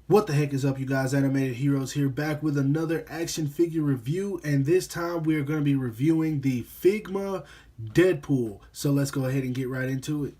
What the heck is up, you guys? Animated Heroes here, back with another action figure review, and this time we are going to be reviewing the Figma Deadpool. So let's go ahead and get right into it.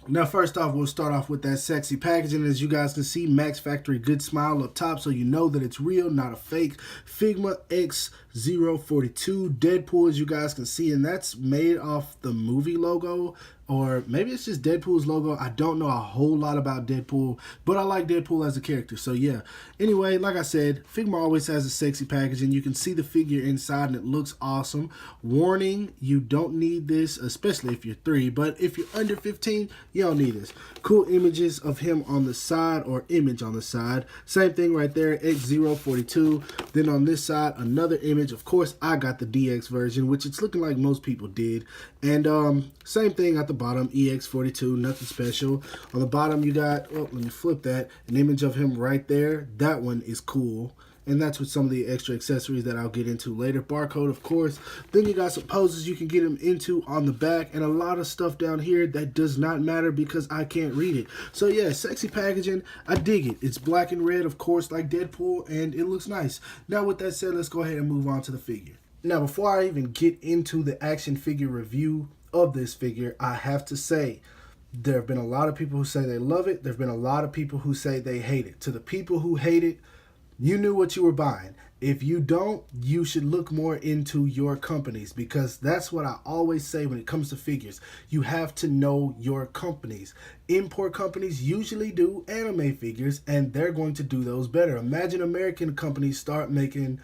Now, first off, we'll start off with that sexy packaging. As you guys can see, Max Factory good smile up top, so you know that it's real, not a fake. Figma EX-042 Deadpool, as you guys can see, and that's made off the movie logo, or maybe it's just Deadpool's logo. I don't know a whole lot about Deadpool, but I like Deadpool as a character, so yeah. Anyway, like I said, Figma always has a sexy packaging. You can see the figure inside, and it looks awesome. Warning, you don't need this, especially if you're 3, but if you're under 15, you don't need this. Cool images of him on the side, or image on the side. Same thing right there, EX-042. Then on this side, another image. Of course, I got the DX version, which it's looking like most people did. And same thing at the bottom, EX-42, nothing special. On the bottom, you got, oh, let me flip that, an image of him right there. That one is cool. And that's with some of the extra accessories that I'll get into later. Barcode, of course. Then you got some poses you can get him into on the back, and a lot of stuff down here that does not matter because I can't read it. So yeah, sexy packaging. I dig it. It's black and red, of course, like Deadpool, and it looks nice. Now, with that said, let's go ahead and move on to the figure. Now, before I even get into the action figure review of this figure, I have to say, there have been a lot of people who say they love it. There have been a lot of people who say they hate it. To the people who hate it, you knew what you were buying. If you don't, you should look more into your companies, because that's what I always say when it comes to figures. You have to know your companies. Import companies usually do anime figures, and they're going to do those better. Imagine American companies start making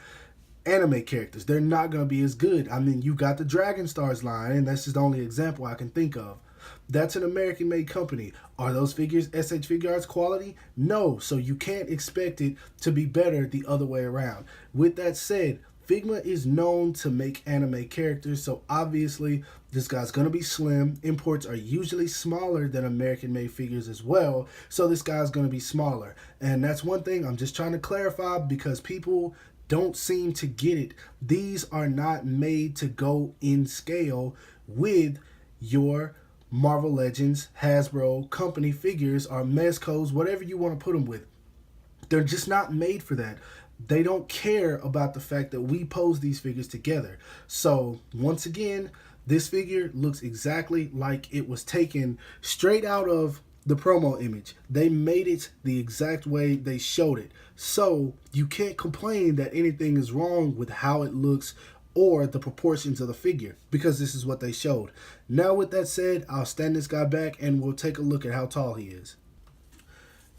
anime characters. They're not going to be as good. I mean, you got the Dragon Stars line, and that's just the only example I can think of. That's an American-made company. Are those figures SH Figure Arts quality? No, so you can't expect it to be better the other way around. With that said, Figma is known to make anime characters, so obviously this guy's going to be slim. Imports are usually smaller than American-made figures as well, so this guy's going to be smaller. And that's one thing I'm just trying to clarify, because people don't seem to get it. These are not made to go in scale with your Marvel Legends, Hasbro, company figures, or Mezcos, whatever you want to put them with. They're just not made for that. They don't care about the fact that we pose these figures together. So, once again, this figure looks exactly like it was taken straight out of the promo image. They made it the exact way they showed it. So, you can't complain that anything is wrong with how it looks or the proportions of the figure, because this is what they showed. Now, with that said, I'll stand this guy back and we'll take a look at how tall he is.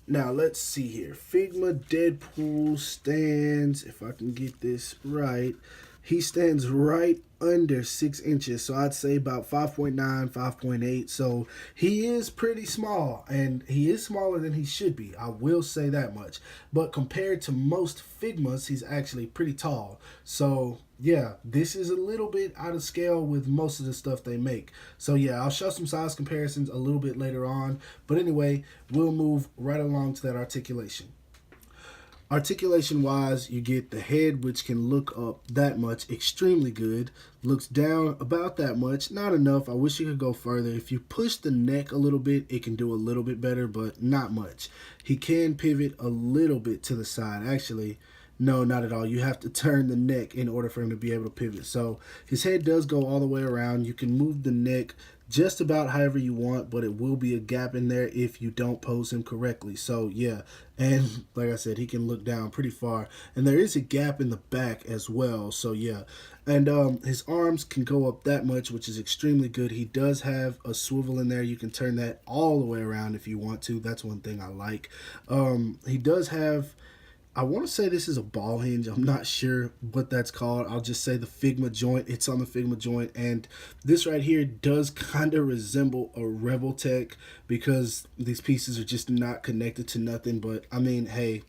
Now, let's see here. Figma Deadpool stands, if I can get this right, he stands right under 6 inches, so I'd say about 5.9, 5.8. So he is pretty small, and he is smaller than he should be. I will say that much. But compared to most Figmas, he's actually pretty tall. So yeah, this is a little bit out of scale with most of the stuff they make. So yeah, I'll show some size comparisons a little bit later on. But anyway, we'll move right along to that articulation. Articulation wise, you get the head, which can look up that much, extremely good. Looks down about that much, not enough. I wish you could go further. If you push the neck a little bit, it can do a little bit better, but not much. He can pivot a little bit to the side. Actually, no, not at all. You have to turn the neck in order for him to be able to pivot. So his head does go all the way around. You can move the neck just about however you want, but it will be a gap in there if you don't pose him correctly. So yeah, and like I said, he can look down pretty far, and there is a gap in the back as well. So yeah, and his arms can go up that much, which is extremely good. He does have a swivel in there. You can turn that all the way around if you want to. That's one thing I like. He does have, I want to say this is a ball hinge. I'm not sure what that's called. I'll just say the Figma joint. It's on the Figma joint. And this right here does kind of resemble a Rebel Tech, because these pieces are just not connected to nothing. But I mean, hey,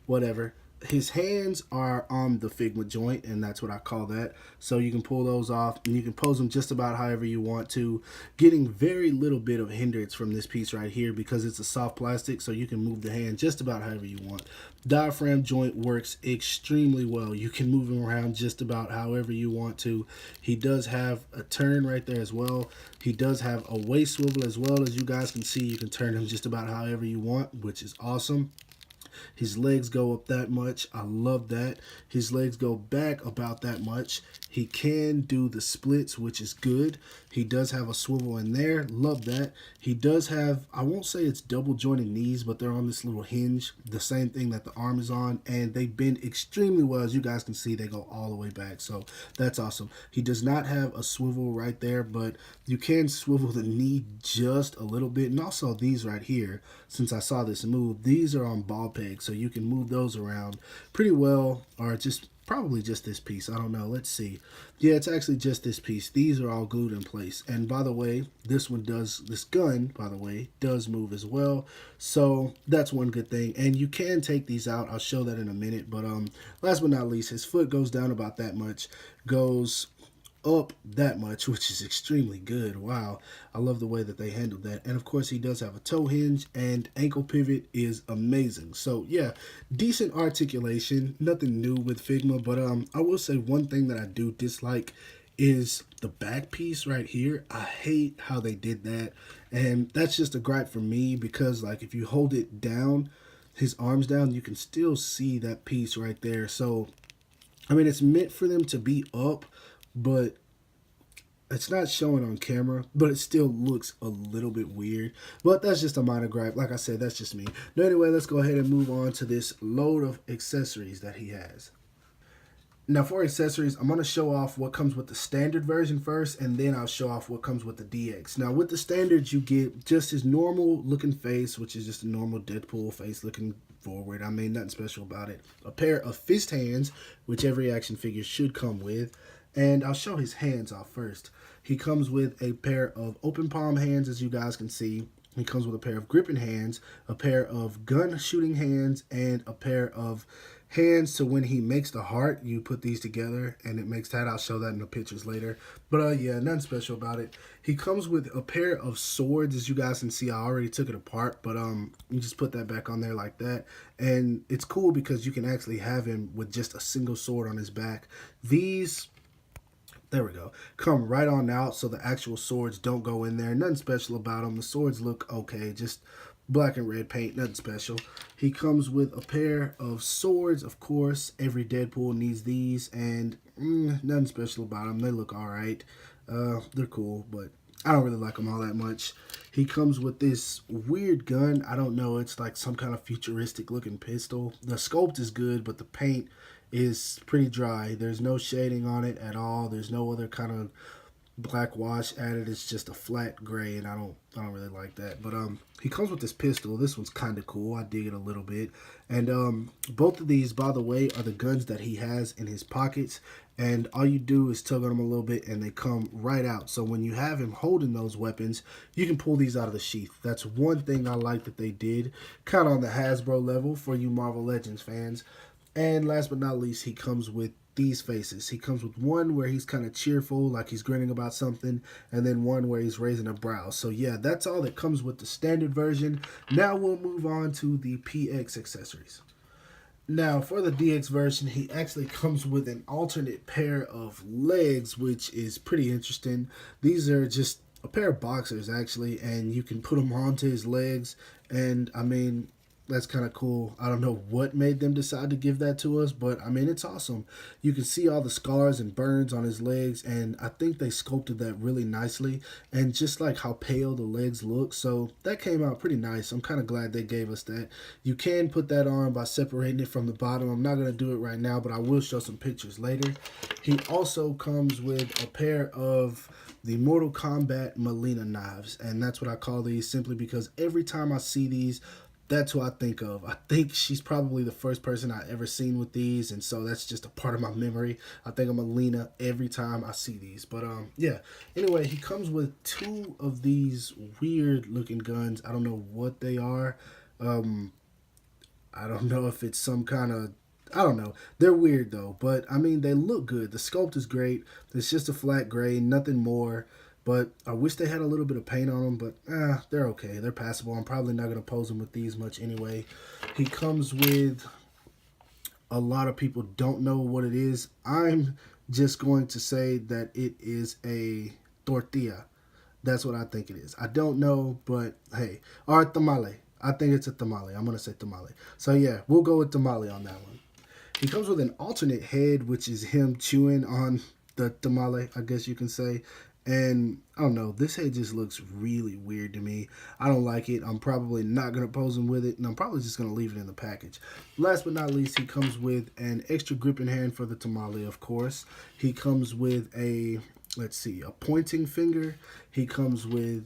whatever. his hands are on the Figma joint, and that's what I call that. So you can pull those off, and you can pose them just about however you want to, getting very little bit of hindrance from this piece right here because it's a soft plastic, so you can move the hand just about however you want. Diaphragm joint works extremely well. You can move him around just about however you want to. He does have a turn right there as well. He does have a waist swivel as well. As you guys can see, you can turn him just about however you want, which is awesome. His legs go up that much. I love that. His legs go back about that much. He can do the splits, which is good. He does have a swivel in there. Love that. He does have, I won't say it's double jointed knees, but they're on this little hinge, the same thing that the arm is on, and they bend extremely well. As you guys can see, they go all the way back, so that's awesome. He does not have a swivel right there, but you can swivel the knee just a little bit. And also these right here, since I saw this move, these are on ball pegs, so you can move those around pretty well, or just probably just this piece. I don't know. Let's see. Yeah, it's actually just this piece. These are all glued in place. And by the way, this gun, by the way, does move as well. So that's one good thing. And you can take these out. I'll show that in a minute. But last but not least, his foot goes down about that much, goes up that much, which is extremely good. Wow, I love the way that they handled that. And of course, he does have a toe hinge, and ankle pivot is amazing. So yeah, decent articulation, nothing new with Figma. But I will say one thing that I do dislike is the back piece right here. I hate how they did that, and that's just a gripe for me, because like if you hold it down, his arms down, you can still see that piece right there. So I mean, it's meant for them to be up, but it's not showing on camera, but it still looks a little bit weird. But that's just a minor gripe. Like I said, that's just me. But anyway, let's go ahead and move on to this load of accessories that he has. Now for accessories, I'm going to show off what comes with the standard version first, and then I'll show off what comes with the DX. Now with the standard, you get just his normal looking face, which is just a normal Deadpool face looking forward. I mean, nothing special about it. A pair of fist hands, which every action figure should come with. And I'll show his hands off first. He comes with a pair of open palm hands, as you guys can see. He comes with a pair of gripping hands, a pair of gun shooting hands, and a pair of hands. So when he makes the heart, you put these together and it makes that. I'll show that in the pictures later. But yeah, nothing special about it. He comes with a pair of swords, as you guys can see. I already took it apart, but you just put that back on there like that. And it's cool because you can actually have him with just a single sword on his back. These, there we go, come right on out, so the actual swords don't go in there. Nothing special about them. The swords look okay, just black and red paint, nothing special. He comes with a pair of swords, of course. Every Deadpool needs these, and nothing special about them. They look all right. They're cool, but I don't really like them all that much. He comes with this weird gun. I don't know. It's like some kind of futuristic looking pistol. The sculpt is good, but the paint is pretty dry. There's no shading on it at all. There's no other kind of black wash added. It's just a flat gray, and I don't really like that. But he comes with this pistol. This one's kind of cool. I dig it a little bit. And both of these, by the way, are the guns that he has in his pockets. And all you do is tug on them a little bit and they come right out. So when you have him holding those weapons, you can pull these out of the sheath. That's one thing I like that they did, kind of on the Hasbro level for you Marvel Legends fans. And last but not least, he comes with these faces. He comes with one where he's kind of cheerful, like he's grinning about something, and then one where he's raising a brow. So yeah, that's all that comes with the standard version. Now we'll move on to the PX accessories. Now, for the DX version, he actually comes with an alternate pair of legs, which is pretty interesting. These are just a pair of boxers, actually, and you can put them onto his legs. And, I mean, that's kind of cool. I don't know what made them decide to give that to us, but I mean, it's awesome. You can see all the scars and burns on his legs, and I think they sculpted that really nicely, and just like how pale the legs look. So that came out pretty nice. I'm kind of glad they gave us that. You can put that on by separating it from the bottom. I'm not going to do it right now, but I will show some pictures later. He also comes with a pair of the Mortal Kombat Melina knives, and that's what I call these simply because every time I see these, that's who I think of. I think she's probably the first person I ever seen with these, and so that's just a part of my memory. I think of Melina every time I see these. But yeah. Anyway, he comes with two of these weird looking guns. I don't know what they are. I don't know if it's some kind of I don't know. They're weird though, but I mean they look good. The sculpt is great. It's just a flat gray, nothing more. But I wish they had a little bit of paint on them, but they're okay. They're passable. I'm probably not gonna pose them with these much anyway. He comes with, a lot of people don't know what it is. I'm just going to say that it is a tortilla. That's what I think it is. I don't know, but hey, or tamale. I think it's a tamale. I'm gonna say tamale. So yeah, we'll go with tamale on that one. He comes with an alternate head, which is him chewing on the tamale, I guess you can say. And I don't know, this head just looks really weird to me. I don't like it. I'm probably not going to pose him with it, and I'm probably just going to leave it in the package. Last but not least, he comes with an extra gripping hand for the tamale, of course. He comes with a, let's see, a pointing finger. He comes with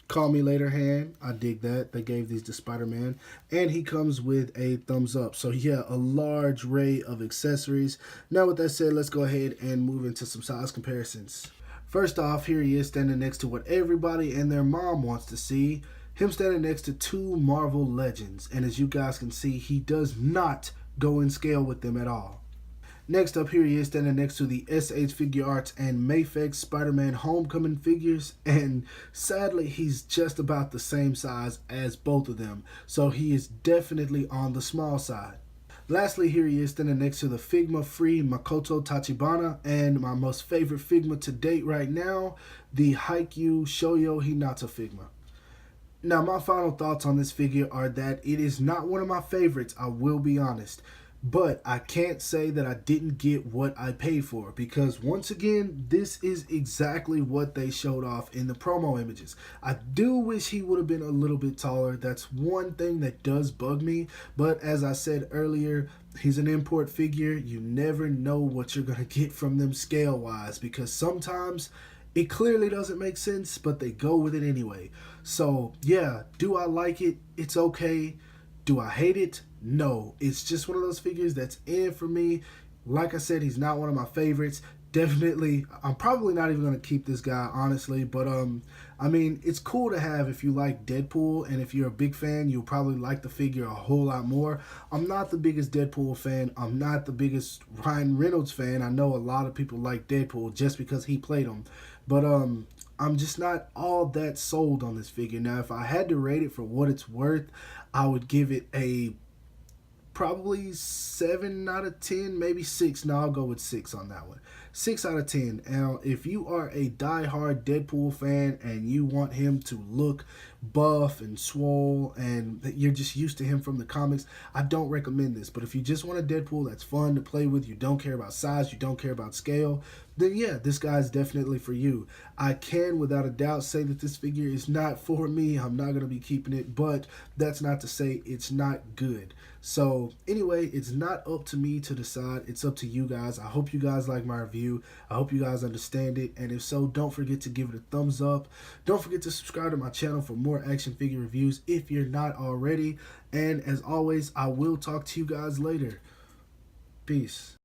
Call Me Later hand. I dig that. They gave these to Spider-Man. And he comes with a thumbs up. So yeah, a large array of accessories. Now with that said, let's go ahead and move into some size comparisons. First off, here he is standing next to what everybody and their mom wants to see. Him standing next to two Marvel legends. And as you guys can see, he does not go in scale with them at all. Next up, here he is standing next to the SH Figure Arts and Mafex Spider-Man Homecoming figures, and sadly he's just about the same size as both of them, so he is definitely on the small side. Lastly, here he is standing next to the Figma free Makoto Tachibana and my most favorite Figma to date right now, the Haikyuu Shoujo Hinata Figma. Now, my final thoughts on this figure are that it is not one of my favorites, I will be honest. But I can't say that I didn't get what I paid for, because once again, this is exactly what they showed off in the promo images. I do wish he would have been a little bit taller. That's one thing that does bug me. But as I said earlier, he's an import figure. You never know what you're going to get from them scale-wise, because sometimes it clearly doesn't make sense, but they go with it anyway. So yeah, do I like it? It's okay. Do I hate it? No. It's just one of those figures that's in for me. Like I said, he's not one of my favorites. Definitely, I'm probably not even going to keep this guy, honestly. But, I mean, it's cool to have if you like Deadpool. And if you're a big fan, you'll probably like the figure a whole lot more. I'm not the biggest Deadpool fan. I'm not the biggest Ryan Reynolds fan. I know a lot of people like Deadpool just because he played him. But, I'm just not all that sold on this figure. Now, if I had to rate it for what it's worth, I would give it a probably 7 out of 10, maybe 6. No, I'll go with 6 on that one. 6 out of 10. Now, if you are a die-hard Deadpool fan and you want him to look buff and swole and you're just used to him from the comics, I don't recommend this. But if you just want a Deadpool that's fun to play with, you don't care about size, you don't care about scale, then yeah, this guy's definitely for you. I can without a doubt say that this figure is not for me. I'm not going to be keeping it, but that's not to say it's not good. So anyway, it's not up to me to decide. It's up to you guys. I hope you guys like my review. I hope you guys understand it. And if so, don't forget to give it a thumbs up. Don't forget to subscribe to my channel for more action figure reviews if you're not already. And as always, I will talk to you guys later. Peace.